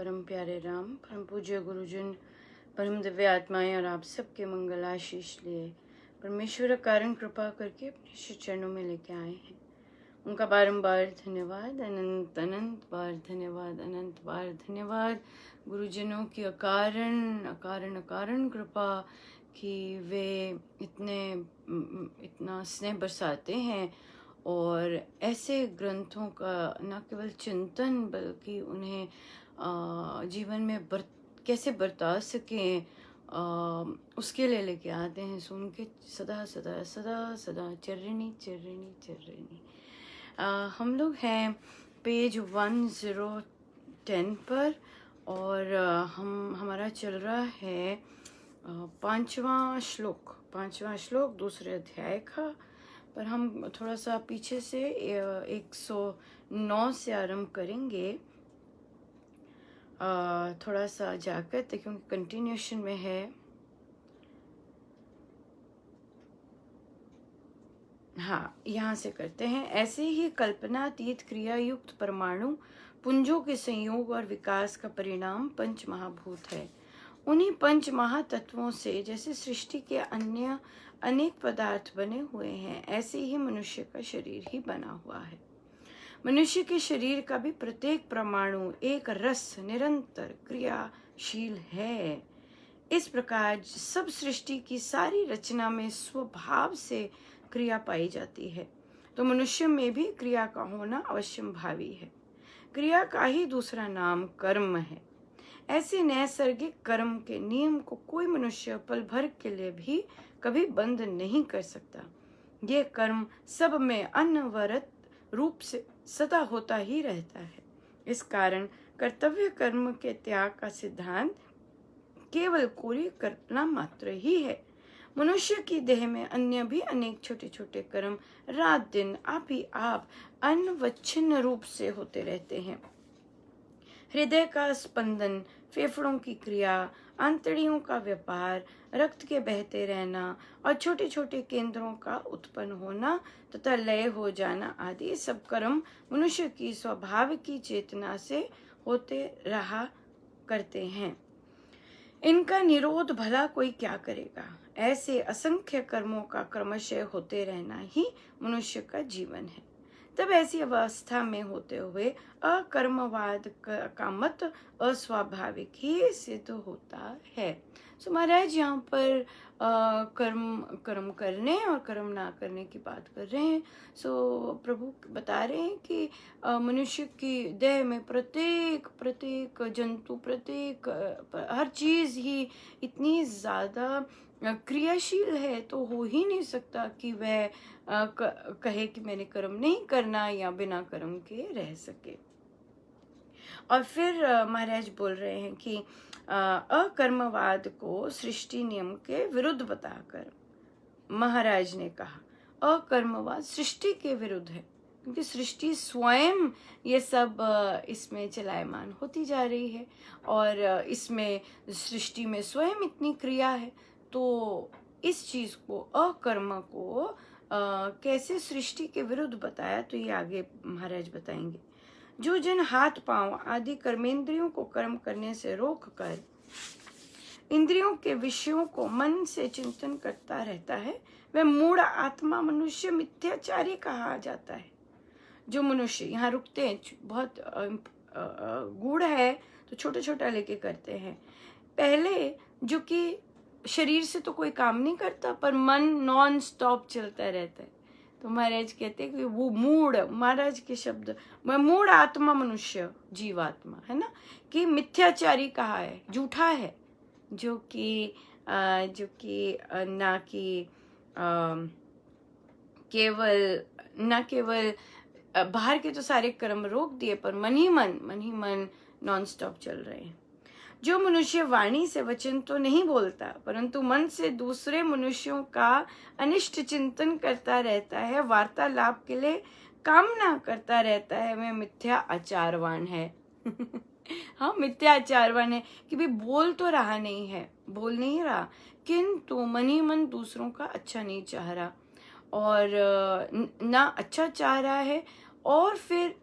परम प्यारे राम, परम पूज्य गुरुजन, परम दिव्य आत्माएं और आप सबके मंगल आशीष लिए परमेश्वर कारण कृपा करके अपने श्री चरणों में लेके आए हैं। उनका बारंबार धन्यवाद, अनंत अनंत बार धन्यवाद, अनंत बार धन्यवाद गुरुजनों की अकारण अकारण अकारण कृपा कि वे इतना स्नेह बरसाते हैं और ऐसे ग्रंथों का न केवल चिंतन बल्कि उन्हें जीवन में कैसे बरता सकें उसके लिए लेके आते हैं। सुन के सदा सदा सदा सदा चर्रिणी चर्रिणी चर्रिणी। हम लोग हैं पेज 1010 पर और हमारा चल रहा है पांचवा श्लोक दूसरे अध्याय का। पर हम थोड़ा सा पीछे से 109 से आरंभ करेंगे, थोड़ा सा जाकर, क्योंकि कंटिन्यूशन में है। हाँ, यहाँ से करते हैं। ऐसे ही कल्पनातीत क्रिया युक्त परमाणु पुंजों के संयोग और विकास का परिणाम पंच महाभूत है। उन्हीं पंच महातत्वों से जैसे सृष्टि के अन्य अनेक पदार्थ बने हुए हैं, ऐसे ही मनुष्य का शरीर ही बना हुआ है। मनुष्य के शरीर का भी प्रत्येक परमाणु एक रस निरंतर क्रियाशील है। इस प्रकार सब सृष्टि की सारी रचना में स्वभाव से क्रिया पाई जाती है, तो मनुष्य में भी क्रिया का होना अवश्यम भावी है। क्रिया का ही दूसरा नाम कर्म है। ऐसे नैसर्गिक कर्म के नियम को कोई मनुष्य पल भर के लिए भी कभी बंद नहीं कर सकता। ये कर्म सब में अनवरत रूप से सदा होता ही रहता है। इस कारण कर्तव्य कर्म के त्याग का सिद्धांत केवल कोरी कल्पना मात्र ही है। मनुष्य की देह में अन्य भी अनेक छोटे छोटे कर्म रात दिन आप ही आप अनवच्छिन्न रूप से होते रहते हैं। हृदय का स्पंदन, फेफड़ों की क्रिया, आंतड़ियों का व्यापार, रक्त के बहते रहना और छोटे छोटे केंद्रों का उत्पन्न होना तथा लय हो जाना आदि सब कर्म मनुष्य की स्वाभाविक की चेतना से होते रहा करते हैं। इनका निरोध भला कोई क्या करेगा। ऐसे असंख्य कर्मों का क्रमशः होते रहना ही मनुष्य का जीवन है। तब ऐसी अवस्था में होते हुए अकर्मवाद का मत अस्वाभाविक ही सिद्ध होता है। सो महाराज यहाँ पर कर्म करने और कर्म ना करने की बात कर रहे हैं। सो प्रभु बता रहे हैं कि मनुष्य की देह में प्रत्येक जंतु, प्रत्येक हर चीज ही इतनी ज्यादा क्रियाशील है, तो हो ही नहीं सकता कि वह कहे कि मैंने कर्म नहीं करना या बिना कर्म के रह सके। और फिर महाराज बोल रहे हैं कि अकर्मवाद को सृष्टि नियम के विरुद्ध बताकर महाराज ने कहा अकर्मवाद सृष्टि के विरुद्ध है, क्योंकि सृष्टि स्वयं ये सब इसमें चलायमान होती जा रही है और इसमें सृष्टि में स्वयं इतनी क्रिया है। तो इस चीज को, अकर्म को कैसे सृष्टि के विरुद्ध बताया, तो ये आगे महाराज बताएंगे। जो जन हाथ पांव आदि कर्मेंद्रियों को कर्म करने से रोककर इंद्रियों के विषयों को मन से चिंतन करता रहता है, वह मूढ़ आत्मा मनुष्य मिथ्याचारी कहा जाता है। जो मनुष्य, यहाँ रुकते हैं, बहुत गूढ़ है तो छोटा छोटा लेके करते हैं। पहले जो कि शरीर से तो कोई काम नहीं करता पर मन नॉन स्टॉप चलता रहता है, तो महाराज कहते हैं कि वो मूढ़, महाराज के शब्द, मूढ़ आत्मा मनुष्य, जीवात्मा है ना, कि मिथ्याचारी कहा है, झूठा है, जो कि ना कि केवल बाहर के तो सारे कर्म रोक दिए पर मन ही मन नॉन स्टॉप चल रहे हैं। जो मनुष्य वाणी से वचन तो नहीं बोलता परंतु मन से दूसरे मनुष्यों का अनिष्ट चिंतन करता रहता है, वार्तालाप के लिए कामना करता रहता है, वह मिथ्या आचारवान है। हाँ, मिथ्या आचारवान है कि भी बोल तो रहा नहीं है, बोल नहीं रहा, किंतु मन ही मन दूसरों का अच्छा नहीं चाह रहा और ना अच्छा चाह रहा है और फिर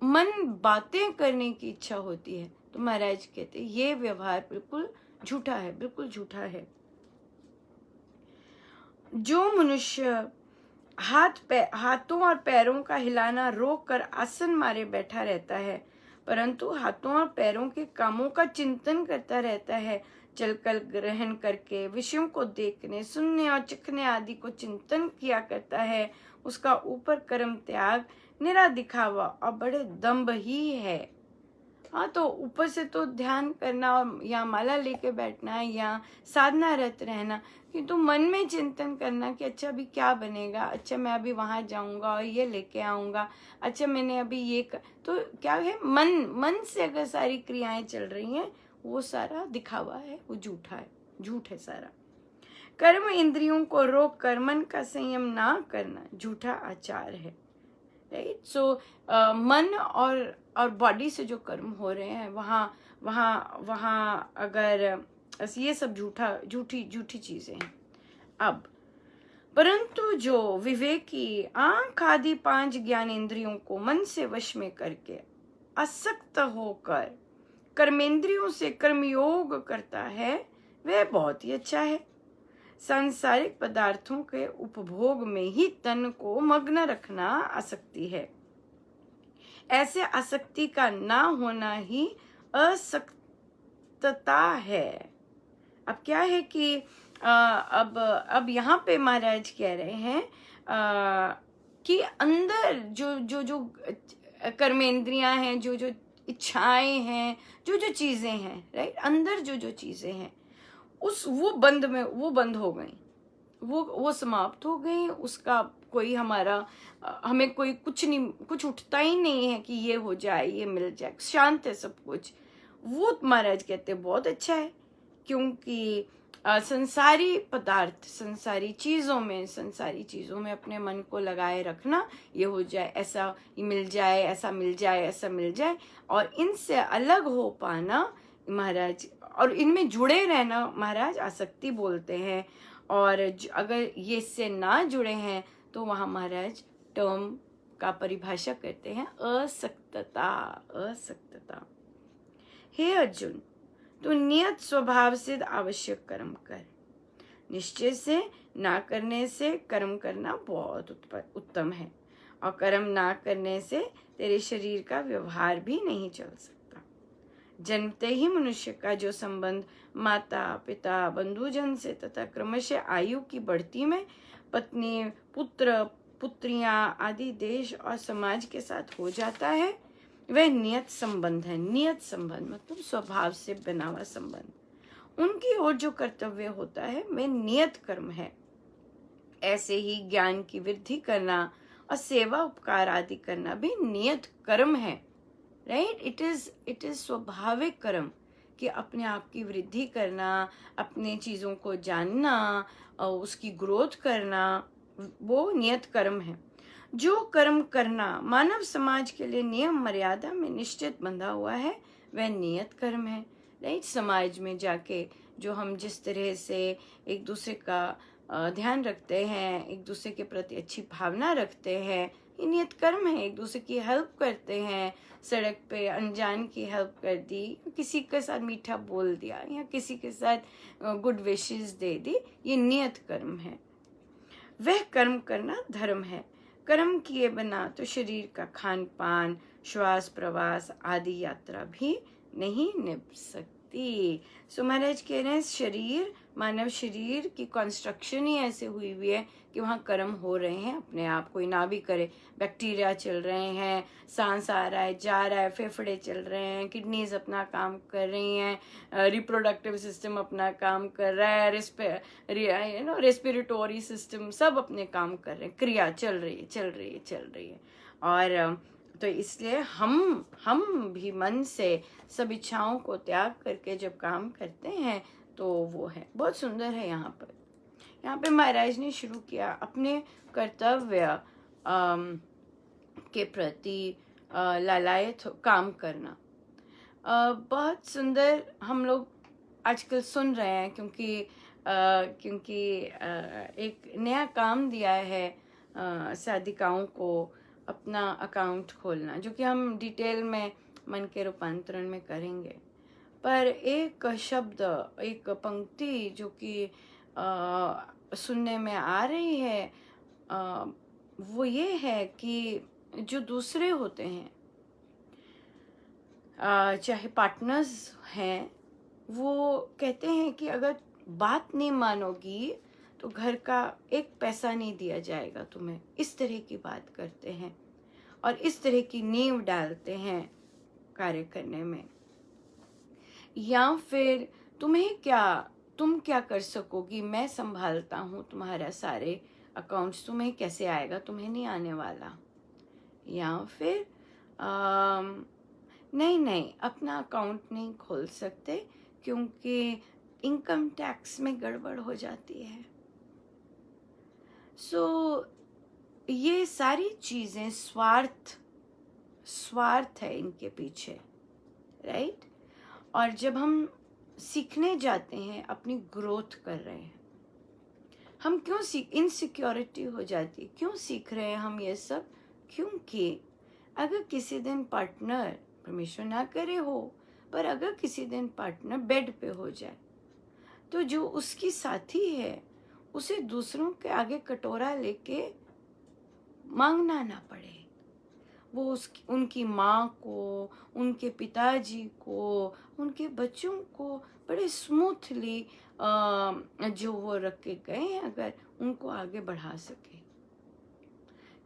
मन बातें करने की इच्छा होती है, तो महाराज कहते हैं ये व्यवहार बिल्कुल झूठा है, बिल्कुल झूठा है। जो मनुष्य हाथों और पैरों का हिलाना रोक कर आसन मारे बैठा रहता है, परंतु हाथों और पैरों के कामों का चिंतन करता रहता है, चलकर ग्रहण करके विषयों को देखने, सुनने और चखने आदि को चिंतन किया करता है, उसका ऊपर कर्म त्याग निरा दिखावा और बड़े दम्भ ही है। हाँ, तो ऊपर से तो ध्यान करना और या माला लेके बैठना या साधना रत रहना, किंतु मन में चिंतन करना कि अच्छा अभी क्या बनेगा, अच्छा मैं अभी वहां जाऊंगा और ये लेके आऊंगा, अच्छा मैंने अभी तो क्या है, मन से अगर सारी क्रियाएं चल रही हैं, वो सारा दिखावा है, वो झूठा है, झूठ है सारा। कर्म इंद्रियों को रोक कर मन का संयम ना करना झूठा आचार है। राइट, सो मन और बॉडी से जो कर्म हो रहे हैं, वहाँ वहाँ वहाँ अगर ये सब झूठी चीजें हैं। अब परंतु जो विवेकी आंख आदि 5 ज्ञान इंद्रियों को मन से वश में करके आसक्त होकर कर्मेंद्रियों से कर्मयोग करता है, वह बहुत ही अच्छा है। सांसारिक पदार्थों के उपभोग में ही तन को मग्न रखना आसक्ति है। ऐसे आसक्ति का ना होना ही असक्तता है। अब क्या है कि अब यहाँ पे महाराज कह रहे हैं कि अंदर जो कर्मेंद्रियां हैं, जो इच्छाएं हैं, जो चीजें हैं, राइट, अंदर जो चीजें हैं, वो बंद हो गई, वो समाप्त हो गई। उसका कोई हमें कोई कुछ उठता ही नहीं है कि ये हो जाए, ये मिल जाए, शांत है सब कुछ। वो महाराज कहते हैं बहुत अच्छा है, क्योंकि संसारी पदार्थ, संसारी चीजों में अपने मन को लगाए रखना, ये हो जाए, ऐसा मिल जाए, ऐसा मिल जाए, ऐसा मिल जाए, और इनसे अलग हो पाना महाराज, और इनमें जुड़े रहना महाराज आसक्ति बोलते हैं। और अगर ये इससे ना जुड़े हैं तो वहां महाराज टर्म का परिभाषा करते हैं असक्तता। हे अर्जुन, तो नियत स्वभाव से आवश्यक कर्म कर। निश्चय से ना करने से कर्म करना बहुत उत्तम है, और कर्म ना करने से तेरे शरीर का व्यवहार भी नहीं चल सकता। जन्मते ही मनुष्य का जो संबंध माता पिता बंधुजन से तथा क्रमशः आयु की बढ़ती में पत्नी पुत्र पुत्रियां आदि देश और समाज के साथ हो जाता है, वह नियत संबंध है। नियत संबंध मतलब स्वभाव से बना हुआ संबंध। उनकी ओर जो कर्तव्य होता है वह नियत कर्म है। ऐसे ही ज्ञान की वृद्धि करना और सेवा उपकार आदि करना भी नियत कर्म है। राइट, इट इज स्वाभाविक कर्म कि अपने आप की वृद्धि करना, अपने चीजों को जानना और उसकी ग्रोथ करना, वो नियत कर्म है। जो कर्म करना मानव समाज के लिए नियम मर्यादा में निश्चित बंधा हुआ है, वह नियत कर्म है। राइट, समाज में जाके जो हम जिस तरह से एक दूसरे का ध्यान रखते हैं, एक दूसरे के प्रति अच्छी भावना रखते हैं, ये नियत कर्म है। एक दूसरे की हेल्प करते हैं, सड़क पे अनजान की हेल्प कर दी, किसी के साथ मीठा बोल दिया या किसी के साथ गुड विशेस दे दी, ये नियत कर्म है। वह कर्म करना धर्म है। कर्म किए बिना तो शरीर का खान पान, श्वास प्रवास आदि यात्रा भी नहीं निभ सकती। सो महाराज कह रहे हैं शरीर, मानव शरीर की कंस्ट्रक्शन ही ऐसे हुई हुई है कि वहाँ कर्म हो रहे हैं अपने आप, कोई ना भी करे। बैक्टीरिया चल रहे हैं, सांस आ रहा है जा रहा है, फेफड़े चल रहे हैं, किडनीज अपना काम कर रही हैं, रिप्रोडक्टिव सिस्टम अपना काम कर रहा है, रेस्पिरेटोरी सिस्टम सब अपने काम कर रहे हैं, क्रिया चल रही है। और तो इसलिए हम भी मन से सब इच्छाओं को त्याग करके जब काम करते हैं तो वो है बहुत सुंदर है। यहाँ पे महाराज ने शुरू किया अपने कर्तव्य के प्रति लालायत काम करना। बहुत सुंदर हम लोग आजकल सुन रहे हैं, क्योंकि एक नया काम दिया है साधिकाओं को अपना अकाउंट खोलना, जो कि हम डिटेल में मन के रूपांतरण में करेंगे। पर एक शब्द, एक पंक्ति जो कि सुनने में आ रही है, वो ये है कि जो दूसरे होते हैं, चाहे पार्टनर्स हैं, वो कहते हैं कि अगर बात नहीं मानोगी तो घर का एक पैसा नहीं दिया जाएगा तुम्हें। इस तरह की बात करते हैं और इस तरह की नींव डालते हैं कार्य करने में। या फिर तुम क्या कर सकोगी, मैं संभालता हूँ तुम्हारा सारे अकाउंट्स, तुम्हें कैसे आएगा, तुम्हें नहीं आने वाला। या फिर नहीं, अपना अकाउंट नहीं खोल सकते क्योंकि इनकम टैक्स में गड़बड़ हो जाती है। ये सारी चीजें स्वार्थ है इनके पीछे, राइट। और जब हम सीखने जाते हैं, अपनी ग्रोथ कर रहे हैं, हम क्यों इनसिक्योरिटी हो जाती है, क्यों सीख रहे हैं हम ये सब? क्योंकि अगर किसी दिन पार्टनर, परमेश्वर ना करे हो, पर अगर किसी दिन पार्टनर बेड पे हो जाए, तो जो उसकी साथी है उसे दूसरों के आगे कटोरा लेके मांगना ना पड़े। वो उनकी माँ को, उनके पिताजी को, उनके बच्चों को बड़े स्मूथली जो वो रख के गए हैं, अगर उनको आगे बढ़ा सके।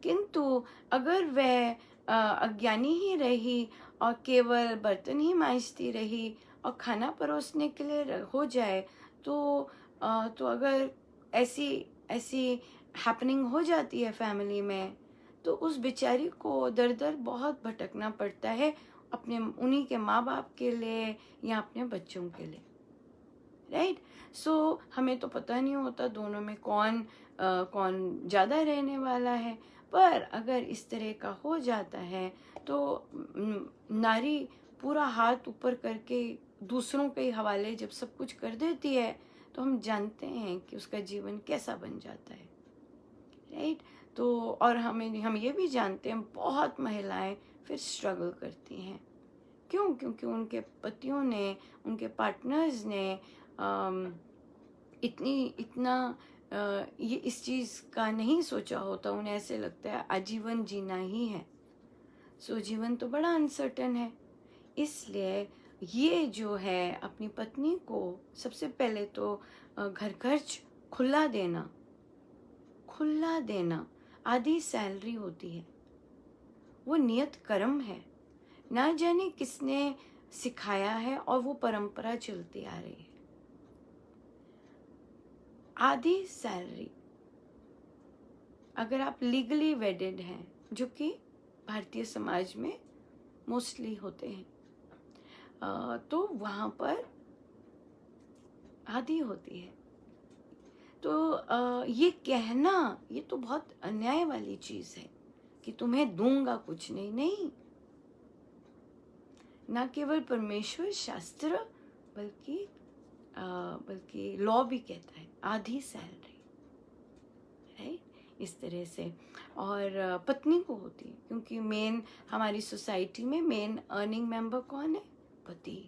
किंतु अगर वह अज्ञानी ही रही और केवल बर्तन ही मांजती रही और खाना परोसने के लिए हो जाए, तो अगर ऐसी हैपनिंग हो जाती है फैमिली में, तो उस बेचारी को दर दर बहुत भटकना पड़ता है, अपने उन्हीं के माँ बाप के लिए या अपने बच्चों के लिए, राइट। सो हमें तो पता नहीं होता दोनों में कौन ज़्यादा रहने वाला है। पर अगर इस तरह का हो जाता है तो नारी पूरा हाथ ऊपर करके दूसरों के हवाले जब सब कुछ कर देती है, तो हम जानते हैं कि उसका जीवन कैसा बन जाता है, राइट। तो और हम ये भी जानते हैं, बहुत महिलाएं फिर स्ट्रगल करती हैं। क्यों? क्योंकि उनके पतियों ने, उनके पार्टनर्स ने इतना ये इस चीज़ का नहीं सोचा होता। उन्हें ऐसे लगता है आजीवन जीना ही है। सो जीवन तो बड़ा अनसर्टन है, इसलिए ये जो है अपनी पत्नी को सबसे पहले तो घर खर्च खुला देना आधी सैलरी होती है। वो नियत कर्म है, ना जाने किसने सिखाया है और वो परंपरा चलती आ रही है। आधी सैलरी, अगर आप लीगली वेडेड हैं, जो कि भारतीय समाज में मोस्टली होते हैं, तो वहाँ पर आधी होती है। तो ये कहना, ये तो बहुत अन्याय वाली चीज़ है कि तुम्हें दूंगा कुछ नहीं। ना केवल परमेश्वर, शास्त्र, बल्कि लॉ भी कहता है आधी सैलरी, राइट। इस तरह से और पत्नी को होती है, क्योंकि मेन हमारी सोसाइटी में मेन अर्निंग मेंबर कौन है? पति,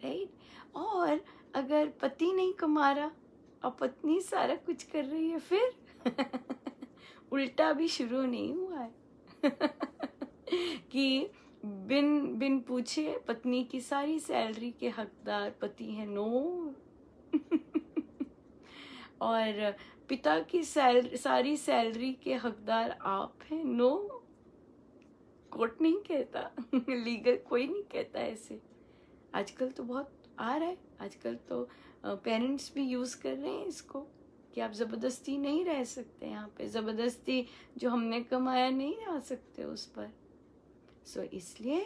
राइट। और अगर पति नहीं कमा रहा और पत्नी सारा कुछ कर रही है, फिर उल्टा भी शुरू नहीं हुआ है कि बिन पूछे पत्नी की सारी सैलरी के हकदार पति हैं? नो। और पिता की सारी सैलरी के हकदार आप हैं? नो। कोर्ट नहीं कहता, लीगल कोई नहीं कहता ऐसे। आजकल तो बहुत आ रहा है, आजकल तो पेरेंट्स भी यूज़ कर रहे हैं इसको कि आप ज़बरदस्ती नहीं रह सकते यहाँ पे, ज़बरदस्ती जो हमने कमाया नहीं आ सकते उस पर। सो इसलिए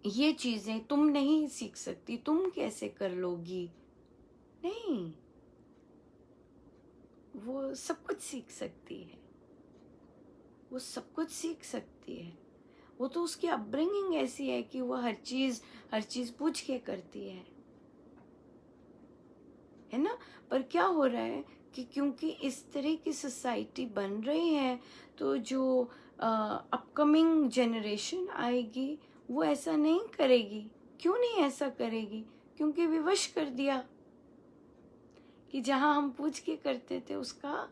ये चीज़ें तुम नहीं सीख सकती, तुम कैसे कर लोगी? नहीं, वो सब कुछ सीख सकती है, वो सब कुछ सीख सकती है। वो तो उसकी अपब्रिंगिंग ऐसी है कि वो हर चीज़ पूछ के करती है ना। पर क्या हो रहा है कि क्योंकि इस तरह की सोसाइटी बन रही है तो जो अपकमिंग जनरेशन आएगी वो ऐसा नहीं करेगी। क्यों नहीं ऐसा करेगी? क्योंकि विवश कर दिया कि जहां हम पूछ के करते थे उसका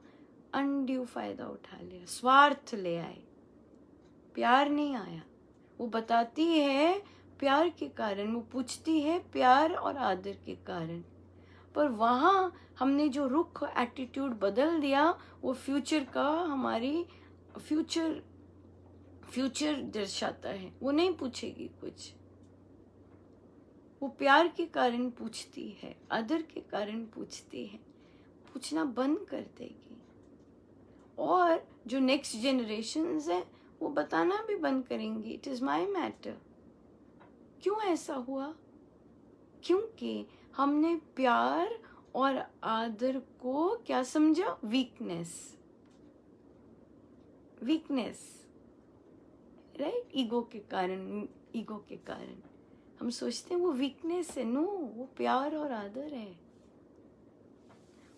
अनड्यू फायदा उठा लिया, स्वार्थ ले आए, प्यार नहीं आया। वो बताती है प्यार के कारण, वो पूछती है प्यार और आदर के कारण, पर वहाँ हमने जो रुख एटीट्यूड बदल दिया वो फ्यूचर का, हमारी फ्यूचर दर्शाता है। वो नहीं पूछेगी कुछ, वो प्यार के कारण पूछती है, आदर के कारण पूछती है, पूछना बंद कर देगी। और जो नेक्स्ट जनरेशन्स है वो बताना भी बंद करेंगी, इट इज माई मैटर। क्यों ऐसा हुआ? क्योंकि हमने प्यार और आदर को क्या समझा? Weakness, right? ईगो के कारण हम सोचते हैं वो वीकनेस है। नो, वो प्यार और आदर है,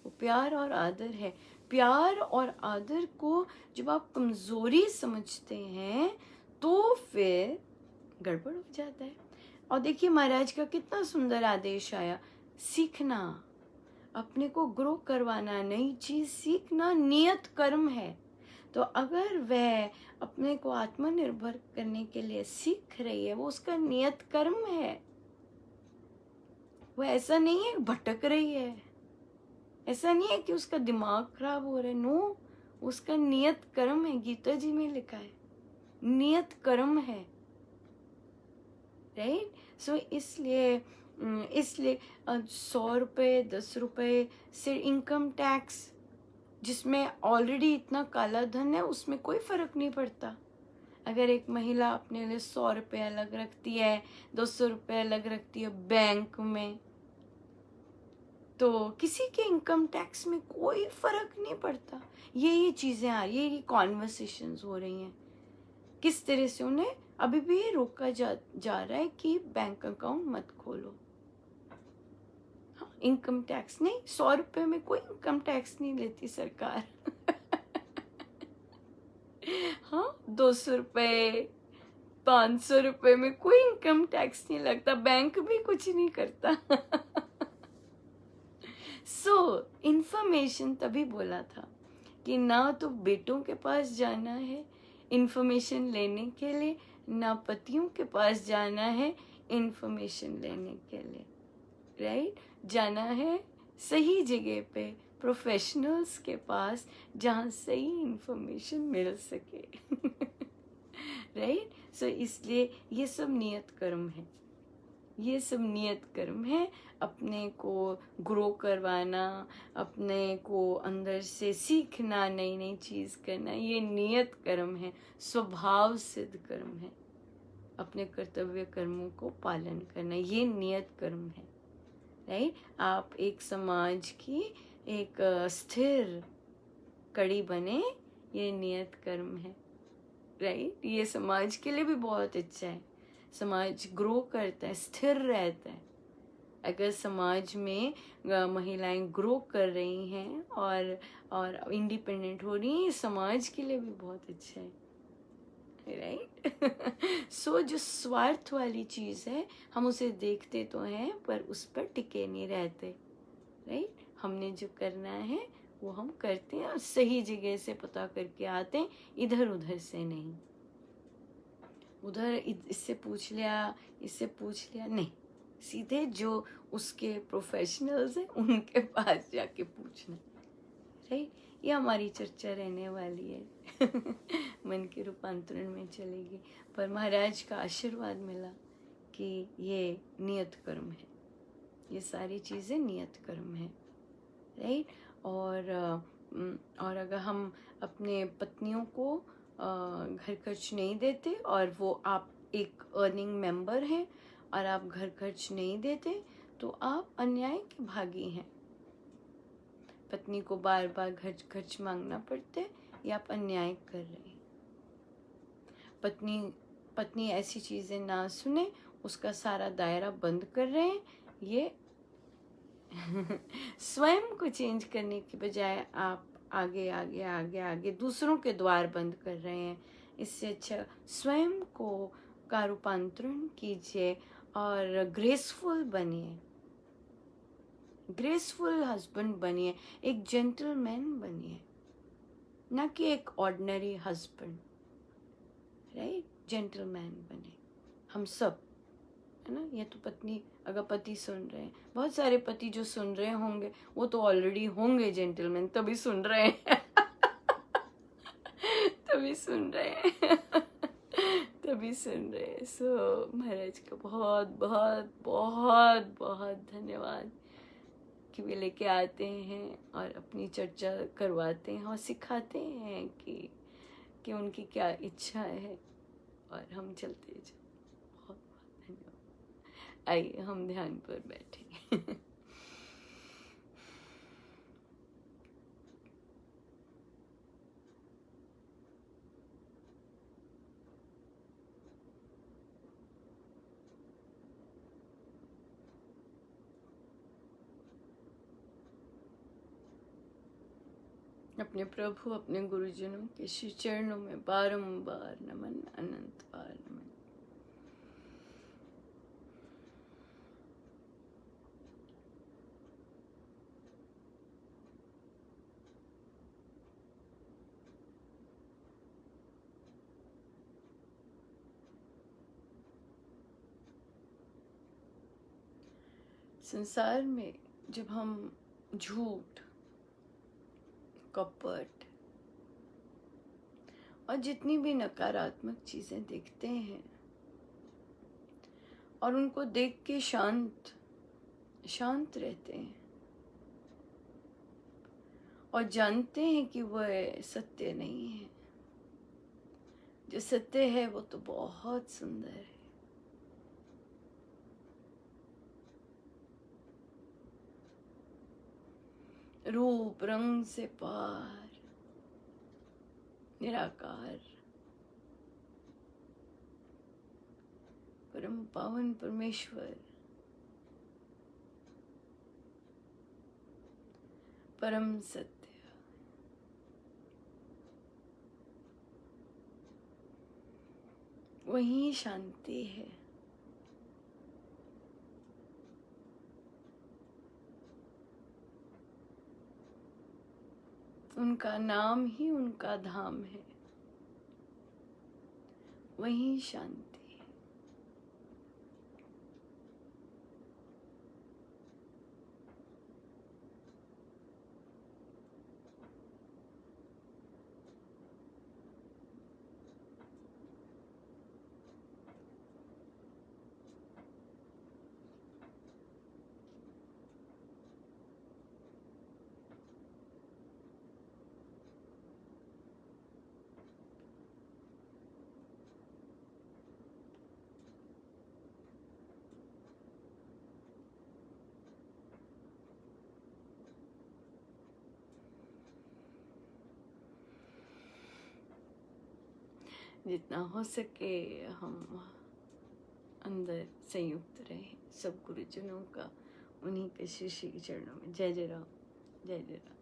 वो प्यार और आदर है। प्यार और आदर को जब आप कमजोरी समझते हैं तो फिर गड़बड़ हो जाता है। और देखिए महाराज का कितना सुंदर आदेश आया, सीखना, अपने को ग्रो करवाना, नई चीज सीखना नियत कर्म है। तो अगर वह अपने को आत्मनिर्भर करने के लिए सीख रही है, वो उसका नियत कर्म है। वो ऐसा नहीं है भटक रही है, ऐसा नहीं है कि उसका दिमाग खराब हो रहा है। नो, उसका नियत कर्म है। गीता जी में लिखा है नियत कर्म है, राइट? सो इसलिए 100 रुपये 10 रुपये से इनकम टैक्स, जिसमें ऑलरेडी इतना काला धन है, उसमें कोई फर्क नहीं पड़ता। अगर एक महिला अपने लिए 100 रुपये अलग रखती है, 200 रुपये अलग रखती है बैंक में, तो किसी के इनकम टैक्स में कोई फर्क नहीं पड़ता। ये चीजें आ रही है, ये कॉन्वर्सेशंस हो रही हैं। किस तरह से उन्हें अभी भी रोका जा रहा है कि बैंक अकाउंट मत खोलो। हाँ, इनकम टैक्स नहीं, 100 रुपये में कोई इनकम टैक्स नहीं लेती सरकार। हाँ, 200 रुपये 500 रुपये में कोई इनकम टैक्स नहीं लगता, बैंक भी कुछ नहीं करता। इंफॉर्मेशन तभी बोला था कि ना तो बेटों के पास जाना है इंफॉर्मेशन लेने के लिए, ना पतियों के पास जाना है इंफॉर्मेशन लेने के लिए, राइट? जाना है सही जगह पे, प्रोफेशनल्स के पास, जहाँ सही इंफॉर्मेशन मिल सके। राइट? सो इसलिए ये सब नियत कर्म है, ये सब नियत कर्म है। अपने को ग्रो करवाना, अपने को अंदर से सीखना, नई नई चीज करना, ये नियत कर्म है, स्वभाव सिद्ध कर्म है। अपने कर्तव्य कर्मों को पालन करना, ये नियत कर्म है, राइट? आप एक समाज की एक स्थिर कड़ी बने, ये नियत कर्म है, राइट? ये समाज के लिए भी बहुत अच्छा है। समाज ग्रो करता है, स्थिर रहता है। अगर समाज में महिलाएं ग्रो कर रही हैं और इंडिपेंडेंट हो रही हैं, समाज के लिए भी बहुत अच्छा है, राइट? सो जो स्वार्थ वाली चीज है, हम उसे देखते तो हैं पर उस पर टिके नहीं रहते, राइट? हमने जो करना है वो हम करते हैं और सही जगह से पता करके आते हैं, इधर उधर से नहीं। उधर इससे पूछ लिया, इससे पूछ लिया, नहीं, सीधे जो उसके प्रोफेशनल्स हैं उनके पास जाके पूछना, राइट? ये हमारी चर्चा रहने वाली है। मन के रूपांतरण में चलेगी, पर महाराज का आशीर्वाद मिला कि ये नियत कर्म है, ये सारी चीज़ें नियत कर्म है, राइट? और अगर हम अपने पत्नियों को घर खर्च नहीं देते और वो आप एक अर्निंग मेंबर हैं और आप घर खर्च नहीं देते, तो आप अन्याय के भागी हैं। पत्नी को बार बार घर खर्च मांगना पड़ता है, या आप अन्याय कर रहे हैं। पत्नी ऐसी चीजें ना सुने, उसका सारा दायरा बंद कर रहे हैं, ये स्वयं को चेंज करने की बजाय आप आगे आगे आगे आगे दूसरों के द्वार बंद कर रहे हैं। इससे अच्छा स्वयं को का रूपांतरण कीजिए और ग्रेसफुल बनिए, ग्रेसफुल हस्बैंड बनिए, एक जेंटलमैन बनिए, ना कि एक ऑर्डिनरी हस्बैंड, राइट? जेंटलमैन बने हम सब, है ना? ये तो पत्नी, अगर पति सुन रहे हैं, बहुत सारे पति जो सुन रहे होंगे वो तो ऑलरेडी होंगे जेंटलमैन, तभी सुन रहे हैं। तभी सुन रहे हैं। तभी सुन रहे हैं। सो महाराज का बहुत बहुत बहुत बहुत धन्यवाद कि वे लेके आते हैं और अपनी चर्चा करवाते हैं और सिखाते हैं कि उनकी क्या इच्छा है और हम चलते जाए। बहुत बहुत धन्यवाद। आइए हम ध्यान पर बैठे। अपने प्रभु, अपने गुरुजनों के श्री चरणों में बारंबार नमन, अनंत बार नमन। संसार में जब हम झूठ, कपट और जितनी भी नकारात्मक चीजें देखते हैं और उनको देख के शांत रहते हैं और जानते हैं कि वह सत्य नहीं है, जो सत्य है वो तो बहुत सुंदर है। रूप रंग से पार, निराकार, परम पावन परमेश्वर, परम सत्य, वही शांति है। उनका नाम ही उनका धाम है, वही शांति। जितना हो सके हम अंदर संयुक्त रहें सब गुरुजनों का, उन्हीं के श्री श्री चरणों में। जय जय राम, जय जय राम।